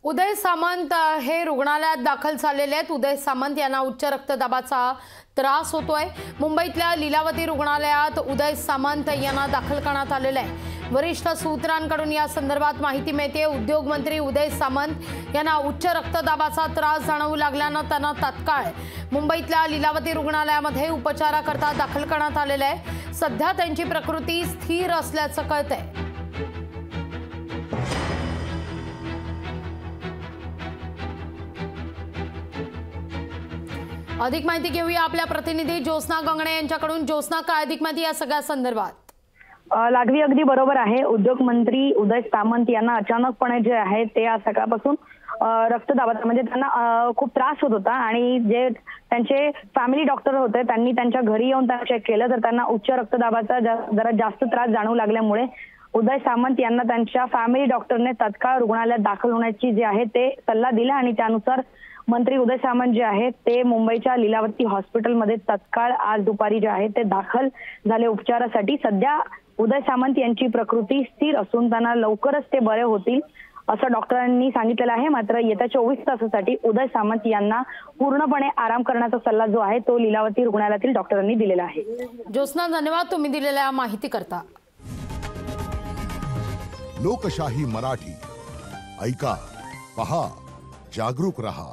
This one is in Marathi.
उदय सामंत हे रुग्णालयात दाखल झालेले आहेत। उदय सामंत यांना उच्च रक्तदाबाचा त्रास होतोय। मुंबईतल्या लीलावती रुग्णालयात उदय सामंत यांना दाखल करण्यात आलेले आहे। वरिष्ठ सूत्रांकडून या संदर्भात माहिती मिळते। उद्योग मंत्री उदय सामंत यांना उच्च रक्तदाबाचा त्रास जाणवू लागल्याने त्यांना तात्काळ मुंबईतल्या लीलावती रुग्णालयामध्ये उपचाराकरता दाखल करण्यात आलेले आहे। सध्या त्यांची प्रकृती स्थिर असल्याचं कळतंय। अधिक माहिती घेऊया आपल्या प्रतिनिधी ज्योत्स्ना गंगणे यांच्याकडून। ज्योत्स्ना, काय अधिक माहिती या सगळ्या संदर्भात? लागवी अगदी बरोबर आहे। उद्योग मंत्री उदय सामंत यांना अचानकपणे जे आहे ते आज सकाळपासून रक्तदाबाचा म्हणजे त्यांना खूप त्रास होत होता आणि जे त्यांचे फॅमिली डॉक्टर होते त्यांनी त्यांच्या घरी येऊन त्यांना चेक केलं तर त्यांना उच्च रक्तदाबाचा जरा जास्त त्रास जाणवू लागल्यामुळे उदय सामंत यांना त्यांच्या फॅमिली डॉक्टरने तत्काळ रुग्णालयात दाखल होण्याची जे आहे ते सल्ला दिला आणि त्यानुसार मंत्री उदय सामंत जे आहेत ते मुंबईच्या लीलावती हॉस्पिटलमध्ये तत्काळ आज दुपारी जे आहे ते दाखल झाले उपचारासाठी। सध्या उदय सामंत यांची प्रकृती स्थिर असून त्यांना लवकरच ते बरे होतील असं डॉक्टरांनी सांगितलेलं आहे। मात्र येत्या 24 तासासाठी उदय सामंत यांना पूर्णपणे आराम करण्याचा सल्ला जो आहे तो लीलावती रुग्णालयातील डॉक्टरांनी दिलेला आहे। ज्योत्स्ना, धन्यवाद तुम्ही दिलेल्या माहिती करता। लोकशाही मराठी ऐका, पहा, जागरूक रहा।